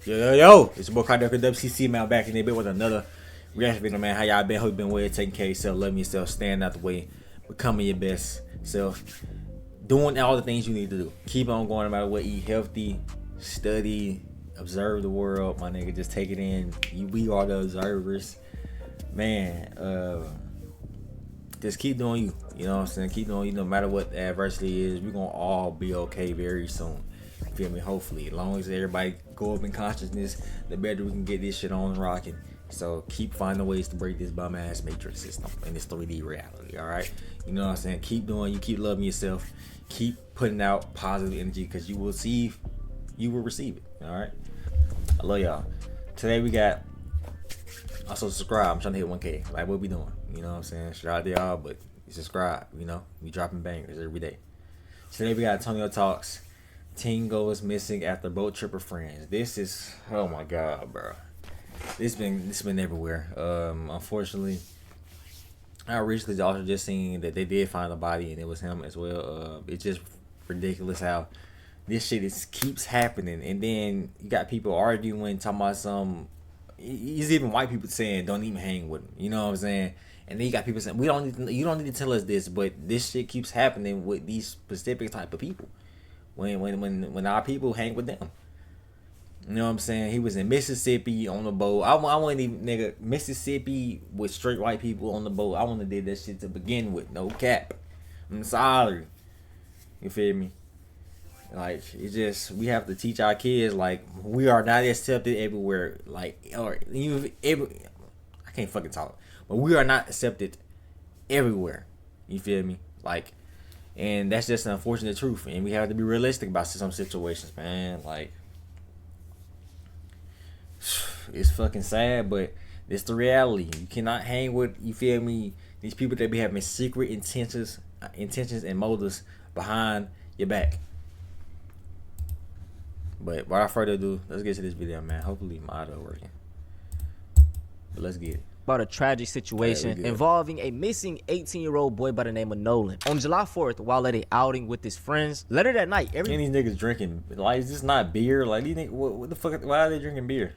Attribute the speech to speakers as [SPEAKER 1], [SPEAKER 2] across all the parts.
[SPEAKER 1] Yo, it's your boy Cardiac WCC, man. Back in there bit with another reaction video, man. How y'all been? Hope you been well, taking care of yourself, loving yourself, staying out the way, becoming your best self, doing all the things you need to do. Keep on going no matter what. Eat healthy, study, observe the world, my nigga. Just take it in. We are the observers, man. Just keep doing you. You know what I'm saying? Keep doing you. No matter what the adversity is, we're gonna all be okay very soon. You feel me? Hopefully, as long as everybody go up in consciousness, the better we can get this shit on rocking. So keep finding ways to break this bum ass matrix system and this 3D reality. All right, you know what I'm saying? Keep doing you. Keep loving yourself. Keep putting out positive energy because you will see, you will receive it. All right. I love y'all. Today we got. Also subscribe. I'm trying to hit 1K. Like what we doing? You know what I'm saying? Shout out to y'all, but subscribe. You know, we dropping bangers every day. Today we got Antonio Talks. Teen goes missing after boat trip of friends. This is, oh my god, bro. This been everywhere. Unfortunately, I recently also just seen that they did find a body and it was him as well. It's just ridiculous how this shit keeps happening, and then you got people arguing, talking about some. He's even white people saying don't even hang with him. You know what I'm saying? And then you got people saying you don't need to tell us this, but this shit keeps happening with these specific type of people. When our people hang with them. You know what I'm saying? He was in Mississippi on the boat. I wouldn't even, nigga, Mississippi with straight white people on the boat. I wouldn't have did that shit to begin with. No cap. I'm sorry. You feel me? Like, it's just, we have to teach our kids, like, we are not accepted everywhere. Like, or even I can't fucking talk. But we are not accepted everywhere. You feel me? Like, and that's just an unfortunate truth. And we have to be realistic about some situations, man. Like, it's fucking sad, but it's the reality. You cannot hang with, you feel me, these people that be having secret intentions and motives behind your back. But without further ado, let's get to this video, man. Hopefully my audio working. But let's get it.
[SPEAKER 2] About a tragic situation involving a missing 18-year-old boy by the name of Nolan. On July 4th, while at a outing with his friends, later that night,
[SPEAKER 1] and these niggas drinking, like, is this not beer? Like, these niggas, what the fuck, why are they drinking beer?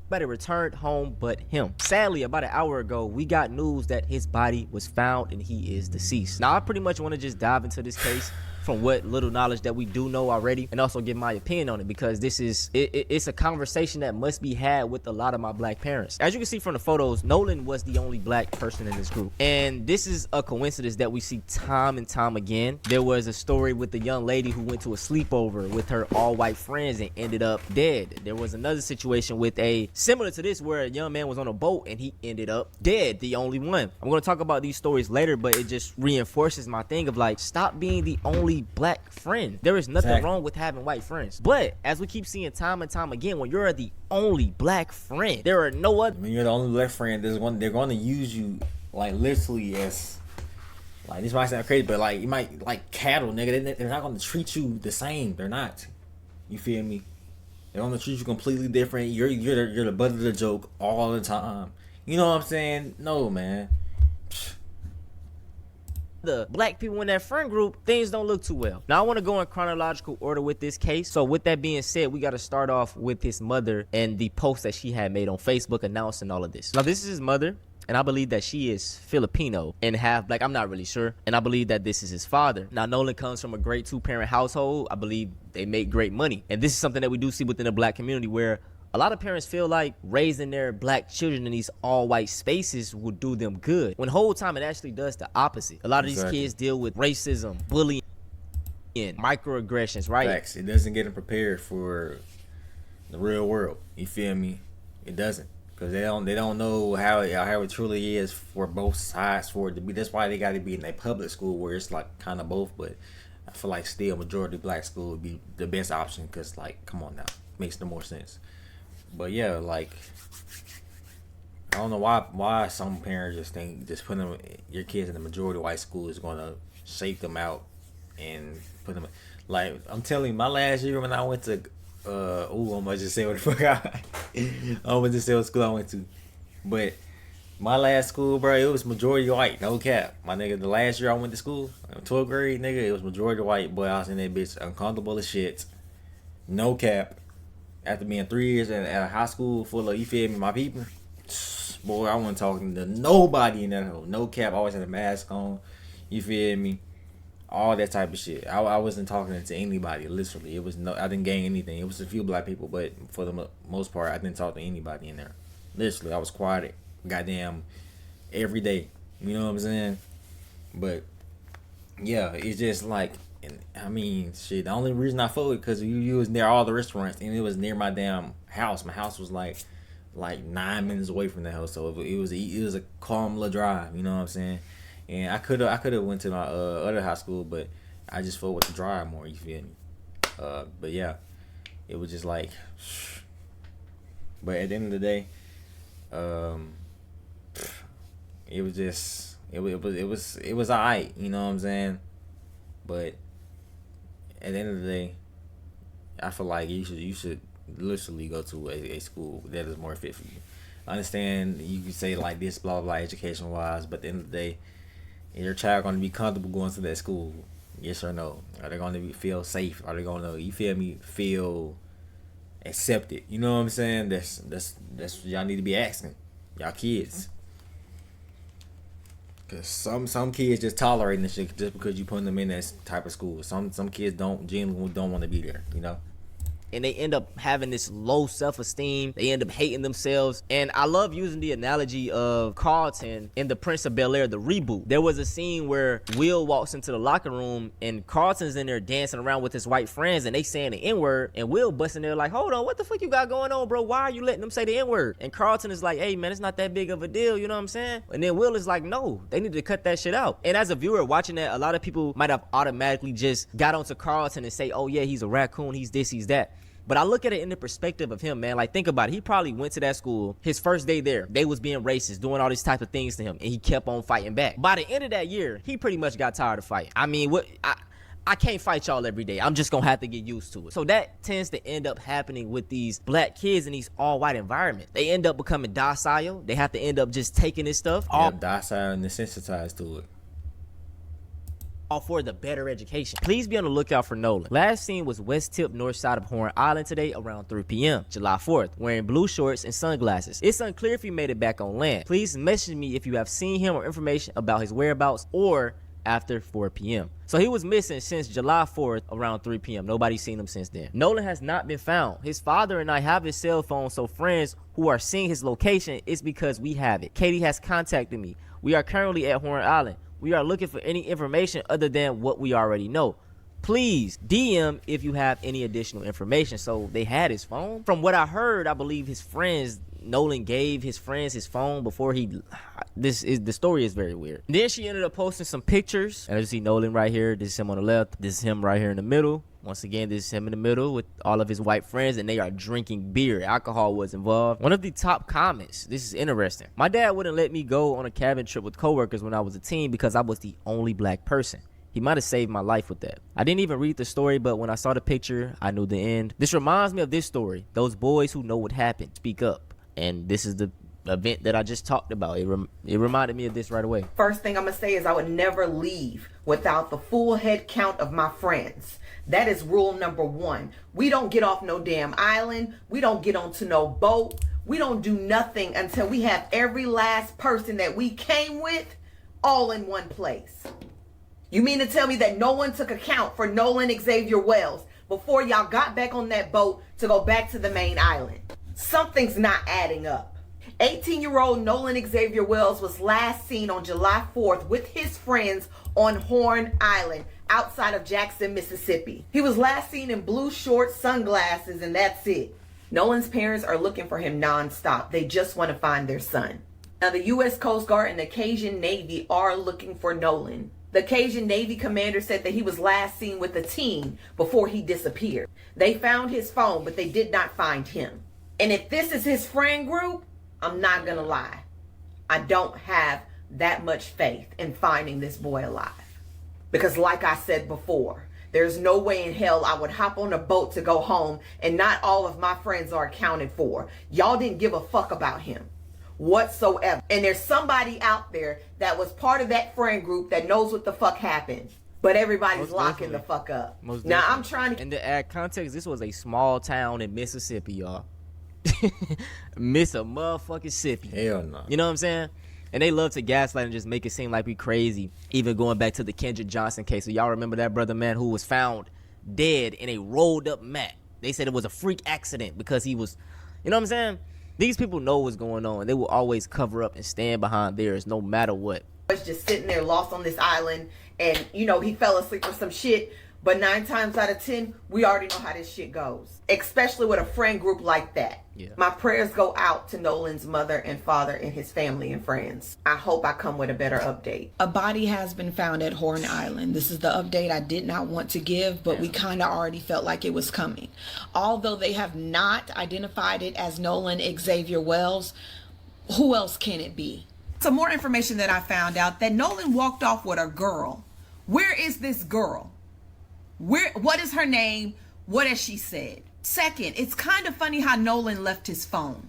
[SPEAKER 2] Everybody returned home but him. Sadly, about an hour ago, we got news that his body was found and he is deceased. Now, I pretty much want to just dive into this case from what little knowledge that we do know already, and also give my opinion on it, because this is it's a conversation that must be had with a lot of my black parents. As you can see from the photos, Nolan was the only black person in this group, and this is a coincidence that we see time and time again. There was a story with the young lady who went to a sleepover with her all-white friends and ended up dead. There was another situation with a similar to this where a young man was on a boat and he ended up dead, the only one. I'm going to talk about these stories later, but it just reinforces my thing of, like, stop being the only black friend. There is nothing wrong with having white friends, but as we keep seeing time and time again, when you're the only black friend, there are no other.
[SPEAKER 1] When you're the only black friend, they're going to use you, like, literally as, like, this might sound crazy, but, like, you might, like, cattle, nigga. They're not going to treat you the same. They're not. You feel me? They're going to treat you completely different. You're the butt of the joke all the time. You know what I'm saying? No, man.
[SPEAKER 2] The black people in that friend group, things don't look too well. Now, I want to go in chronological order with this case. So with that being said, we got to start off with his mother and the post that she had made on Facebook announcing all of this. Now, this is his mother, and I believe that she is Filipino and half black. I'm not really sure. And I believe that this is his father. Now, Nolan comes from a great two-parent household. I believe they make great money. And this is something that we do see within the black community, where a lot of parents feel like raising their black children in these all-white spaces will do them good, when the whole time it actually does the opposite. A lot of these kids deal with racism, bullying, and microaggressions, right?
[SPEAKER 1] Facts. It doesn't get them prepared for the real world. You feel me? It doesn't, because they don't know how it truly is for both sides for it to be. That's why they got to be in a public school where it's like kind of both. But I feel like still majority black school would be the best option, because, like, come on now, makes no more sense. But yeah, like, I don't know why some parents just think just putting your kids in the majority white school is gonna shape them out and put them, like, I'm telling you, my last year when I went to I'm gonna just say what the fuck I'm gonna just say what school I went to. But my last school, bro, it was majority white, no cap. My nigga, the last year I went to school, 12th grade, nigga, it was majority white. Boy, I was in that bitch uncomfortable as shit. No cap. After being 3 years at a high school full of, you feel me, my people, boy, I wasn't talking to nobody in that hole. No cap. I always had a mask on. You feel me? All that type of shit. I wasn't talking to anybody. Literally, it was no. I didn't gain anything. It was a few black people, but for the most part, I didn't talk to anybody in there. Literally, I was quiet. Goddamn, every day. You know what I'm saying? But yeah, it's just like, I mean, shit. The only reason I fought because you was near all the restaurants, and it was near my damn house. My house was like 9 minutes away from the house, so it was a calm little drive. You know what I'm saying? And I could have went to my other high school, but I just fought with the drive more. You feel me? But yeah, it was just like. But at the end of the day, it was just it was alright. You know what I'm saying? But at the end of the day, I feel like you should literally go to a school that is more fit for you. I understand you can say like this, blah blah, education wise, but at the end of the day, is your child going to be comfortable going to that school? Yes or no? Are they going to feel safe? Are they going to, you feel me, feel accepted? You know what I'm saying? That's what y'all need to be asking y'all kids. Cause some kids just tolerating this shit just because you putting them in that type of school. Some kids genuinely don't want to be there. You know.
[SPEAKER 2] And they end up having this low self-esteem. They end up hating themselves. And I love using the analogy of Carlton in The Prince of Bel-Air, the reboot. There was a scene where Will walks into the locker room and Carlton's in there dancing around with his white friends and they saying the N-word. And Will busting there like, hold on, what the fuck you got going on, bro? Why are you letting them say the N-word? And Carlton is like, hey, man, it's not that big of a deal. You know what I'm saying? And then Will is like, no, they need to cut that shit out. And as a viewer watching that, a lot of people might have automatically just got onto Carlton and say, oh, yeah, he's a raccoon. He's this, he's that. But I look at it in the perspective of him, man. Like, think about it. He probably went to that school. His first day there, they was being racist, doing all these type of things to him, and he kept on fighting back. By the end of that year, he pretty much got tired of fighting. I mean, I can't fight y'all every day. I'm just going to have to get used to it. So that tends to end up happening with these black kids in these all-white environments. They end up becoming docile. They have to end up just taking this stuff.
[SPEAKER 1] Yeah, docile and desensitized to it.
[SPEAKER 2] All for the better education. Please be on the lookout for Nolan. Last seen was West Tip, north side of Horn Island today around 3 p.m. July 4th, wearing blue shorts and sunglasses. It's unclear if he made it back on land. Please message me if you have seen him or information about his whereabouts or after 4 p.m. So he was missing since July 4th around 3 p.m. Nobody's seen him since then. Nolan has not been found. His father and I have his cell phone, so friends who are seeing his location, it's because we have it. Katie has contacted me. We are currently at Horn Island. We are looking for any information other than what we already know. Please DM if you have any additional information. So they had his phone. From what I heard, I believe his friends, Nolan gave his friends his phone before the story is very weird. Then she ended up posting some pictures. And as you see Nolan right here, this is him on the left, this is him right here in the middle. Once again, this is him in the middle with all of his white friends, and they are drinking beer. Alcohol was involved. One of the top comments, this is interesting. My dad wouldn't let me go on a cabin trip with coworkers when I was a teen because I was the only black person. He might have saved my life with that. I didn't even read the story, but when I saw the picture, I knew the end. This reminds me of this story. Those boys who know what happened, speak up. And this is the event that I just talked about. It reminded me of this right away.
[SPEAKER 3] First thing I'm going to say is I would never leave without the full head count of my friends. That is rule number 1. We don't get off no damn island. We don't get onto no boat. We don't do nothing until we have every last person that we came with all in one place. You mean to tell me that no one took account for Nolan Xavier Wells before y'all got back on that boat to go back to the main island? Something's not adding up. 18-year-old Nolan Xavier Wells was last seen on July 4th with his friends on Horn Island outside of Jackson, Mississippi. He was last seen in blue shorts, sunglasses, and that's it. Nolan's parents are looking for him nonstop. They just want to find their son. Now, the U.S. Coast Guard and the Cajun Navy are looking for Nolan. The Cajun Navy commander said that he was last seen with a team before he disappeared. They found his phone, but they did not find him. And if this is his friend group, I'm not gonna lie, I don't have that much faith in finding this boy alive. Because like I said before, there's no way in hell I would hop on a boat to go home and not all of my friends are accounted for. Y'all didn't give a fuck about him whatsoever. And there's somebody out there that was part of that friend group that knows what the fuck happened. but everybody's
[SPEAKER 2] Most
[SPEAKER 3] locking the
[SPEAKER 2] definitely.
[SPEAKER 3] fuck up.
[SPEAKER 2] Most
[SPEAKER 3] Now I'm
[SPEAKER 2] definitely.
[SPEAKER 3] trying to
[SPEAKER 2] And to add context, this was a small town in Mississippi, y'all. Miss a motherfucking Sippy.
[SPEAKER 1] Hell no.
[SPEAKER 2] You know what I'm saying? And they love to gaslight and just make it seem like we crazy. Even going back to the Kendrick Johnson case. So y'all remember that brother, man, who was found dead in a rolled up mat. They said it was a freak accident because he was, you know what I'm saying? These people know what's going on. They will always cover up and stand behind theirs no matter what.
[SPEAKER 3] was just sitting there lost on this island, and you know he fell asleep or some shit. But 9 times out of 10, we already know how this shit goes, especially with a friend group like that.
[SPEAKER 2] Yeah.
[SPEAKER 3] My prayers go out to Nolan's mother and father and his family and friends. I hope I come with a better update.
[SPEAKER 4] A body has been found at Horn Island. This is the update I did not want to give, but we kind of already felt like it was coming. Although they have not identified it as Nolan Xavier Wells, who else can it be?
[SPEAKER 5] Some more information that I found out that Nolan walked off with a girl. Where is this girl? What is her name? What has she said? Second, it's kind of funny how Nolan left his phone.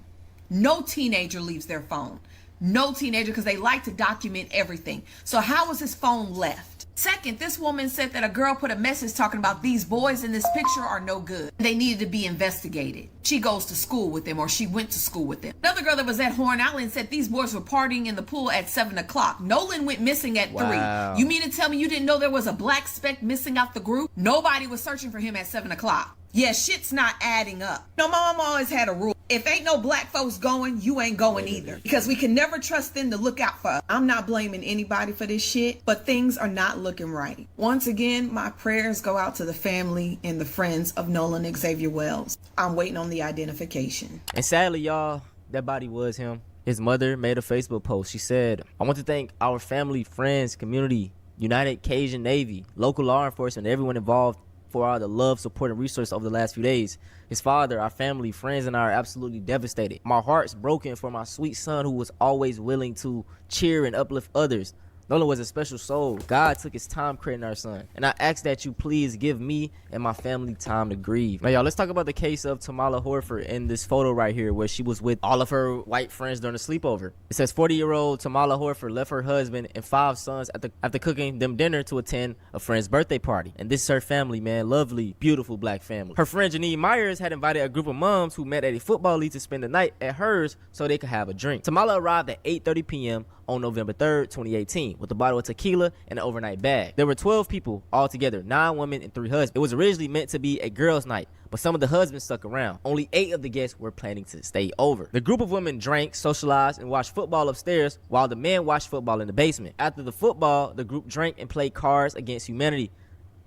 [SPEAKER 5] No teenager leaves their phone. No teenager, because they like to document everything. So how was his phone left? Second, this woman said that a girl put a message talking about these boys in this picture are no good. They needed to be investigated. She goes to school with them, or she went to school with them. Another girl that was at Horn Island said these boys were partying in the pool at 7 o'clock. Nolan went missing at
[SPEAKER 2] Wow.
[SPEAKER 5] 3. You mean to tell me you didn't know there was a black speck missing out the group? Nobody was searching for him at 7 o'clock. Yeah, shit's not adding up. No, my mom always had a rule. If ain't no black folks going, you ain't going either. Because we can never trust them to look out for us. I'm not blaming anybody for this shit, but things are not looking right. Once again, my prayers go out to the family and the friends of Nolan Xavier Wells. I'm waiting on the identification.
[SPEAKER 2] And sadly, y'all, that body was him. His mother made a Facebook post. She said, I want to thank our family, friends, community, United Cajun Navy, local law enforcement, everyone involved for all the love, support, and resources over the last few days. His father, our family, friends, and I are absolutely devastated. My heart's broken for my sweet son who was always willing to cheer and uplift others. Nolan was a special soul. God took his time creating our son. And I ask that you please give me and my family time to grieve. Now, y'all, let's talk about the case of Tamala Horford in this photo right here where she was with all of her white friends during a sleepover. It says 40-year-old Tamala Horford left her husband and 5 sons after cooking them dinner to attend a friend's birthday party. And this is her family, man. Lovely, beautiful black family. Her friend Janine Myers had invited a group of moms who met at a football league to spend the night at hers so they could have a drink. Tamala arrived at 8:30 p.m. on November 3rd, 2018, with a bottle of tequila and an overnight bag. There were 12 people altogether, 9 women and 3 husbands. It was originally meant to be a girls' night, but some of the husbands stuck around. Only 8 of the guests were planning to stay over. The group of women drank, socialized, and watched football upstairs, while the men watched football in the basement. After the football, the group drank and played Cards Against Humanity.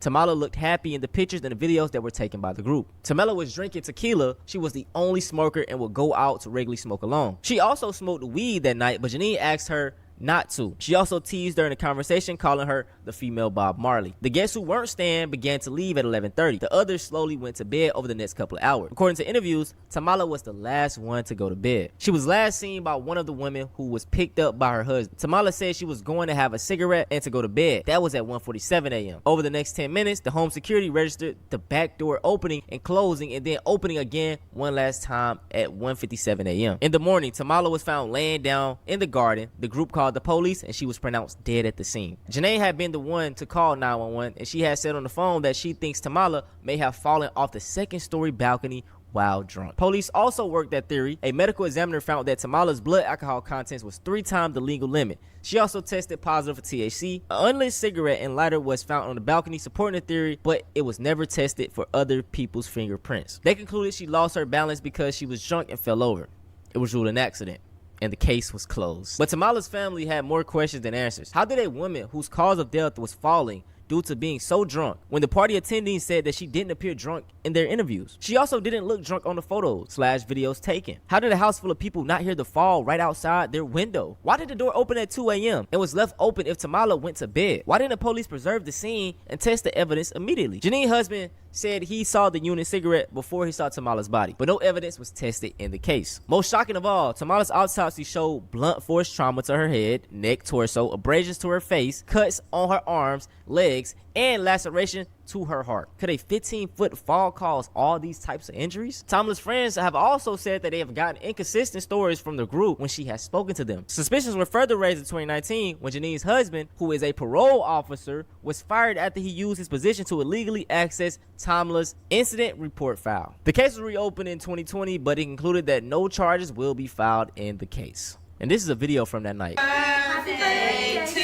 [SPEAKER 2] Tamala looked happy in the pictures and the videos that were taken by the group. Tamala was drinking tequila. She was the only smoker and would go out to regularly smoke alone. She also smoked weed that night, but Janine asked her not to. She also teased during the conversation, calling her the female Bob Marley. The guests who weren't staying began to leave at 11:30. The others slowly went to bed over the next couple of hours. According to interviews, Tamala was the last one to go to bed. She was last seen by one of the women who was picked up by her husband. Tamala said she was going to have a cigarette and to go to bed. That was at 1:47 a.m. Over the next 10 minutes, the home security registered the back door opening and closing and then opening again one last time at 1:57 a.m. In the morning, Tamala was found laying down in the garden. The group called the police and she was pronounced dead at the scene. Janae had been the one to call 911 and she had said on the phone that she thinks Tamala may have fallen off the 2nd-story balcony while drunk. Police also worked that theory. A medical examiner found that Tamala's blood alcohol contents was 3 times the legal limit. She also tested positive for THC. An unlit cigarette and lighter was found on the balcony supporting the theory, but it was never tested for other people's fingerprints. They concluded she lost her balance because she was drunk and fell over. It was ruled an accident, and the case was closed. But Tamala's family had more questions than answers. How did a woman whose cause of death was falling due to being so drunk when the party attendees said that she didn't appear drunk in their interviews? She also didn't look drunk on the photos/videos taken. How did a house full of people not hear the fall right outside their window? Why did the door open at 2 a.m. and was left open if Tamala went to bed? Why didn't the police preserve the scene and test the evidence immediately? Janine's husband said he saw the unit cigarette before he saw Tamala's body, but no evidence was tested in the case. Most shocking of all, Tamala's autopsy showed blunt force trauma to her head, neck, torso, abrasions to her face, cuts on her arms, legs, legs and laceration to her heart. Could a 15-foot fall cause all these types of injuries? Tamla's friends have also said that they have gotten inconsistent stories from the group when she has spoken to them. Suspicions were further raised in 2019 when Janine's husband, who is a parole officer, was fired after he used his position to illegally access Tamla's incident report file. The case was reopened in 2020, but it concluded that no charges will be filed in the case. And this is a video from that night.
[SPEAKER 6] Birthday to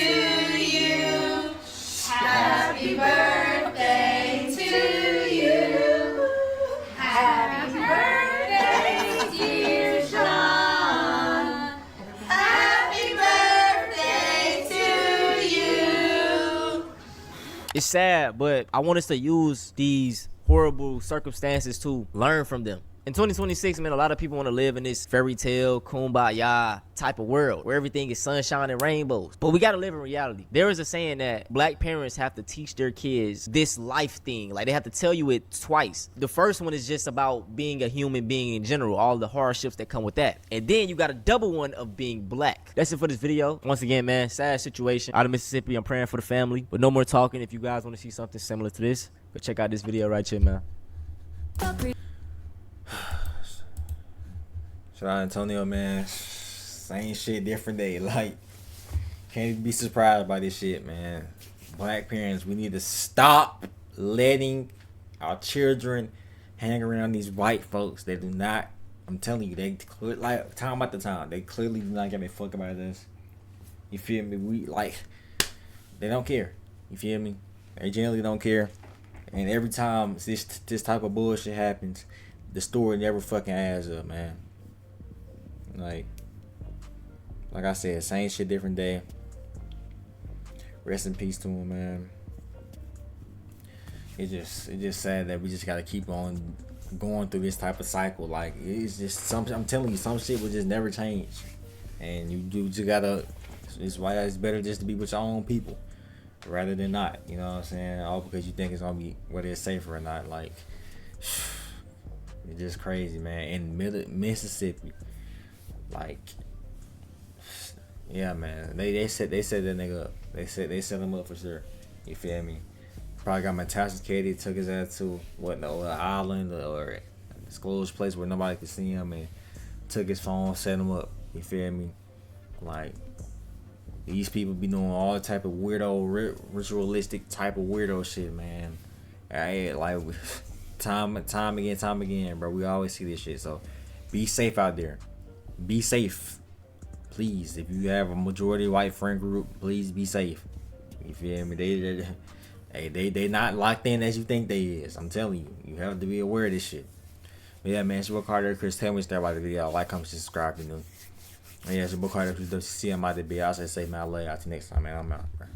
[SPEAKER 6] you. Happy birthday to you. Happy birthday, dear Sean. Happy birthday to you.
[SPEAKER 2] It's sad, but I want us to use these horrible circumstances to learn from them. In 2026, man, a lot of people want to live in this fairy tale, kumbaya type of world where everything is sunshine and rainbows. But we got to live in reality. There is a saying that black parents have to teach their kids this life thing. Like, they have to tell you it twice. The first one is just about being a human being in general, all the hardships that come with that. And then you got a double one of being black. That's it for this video. Once again, man, sad situation out of Mississippi. I'm praying for the family. But no more talking. If you guys want to see something similar to this, go check out this video right here, man.
[SPEAKER 1] Shout out Antonio, man. Same shit, different day. Like, can't be surprised by this shit, man. Black parents, we need to stop letting our children hang around these white folks that do not. I'm telling you, they like time after time. They clearly do not give a fuck about this. You feel me? We like, they don't care. You feel me? They generally don't care. And every time this type of bullshit happens, the story never fucking adds up, man. Like I said, same shit, different day. Rest in peace to him, man. It's just sad that we just gotta keep on going through this type of cycle. Like, it's just I'm telling you, some shit will just never change, and you just gotta. It's why it's better just to be with your own people rather than not. You know what I'm saying? All because you think it's gonna be whether it's safer or not. Like, it's just crazy, man. In Mississippi. Like, yeah, man. They set that nigga up. They set him up for sure. You feel me? Probably got intoxicated, took his ass to island or a disclosed place where nobody could see him, and took his phone, set him up. You feel me? Like, these people be doing all type of weirdo, ritualistic type of weirdo shit, man. Like time again, bro. We always see this shit. So be safe out there. Be safe, please. If you have a majority white friend group, please be safe. You feel me? They not locked in as you think they is. I'm telling you, you have to be aware of this shit. But yeah, man, it's your boy Carter Chris. Tell me what you think about the video. Like, comment, subscribe, you know. And yeah, it's your boy Carter Chris. WCM out the be. I'll say, man, I love you. I'll see you next time, man. I'm out, bro.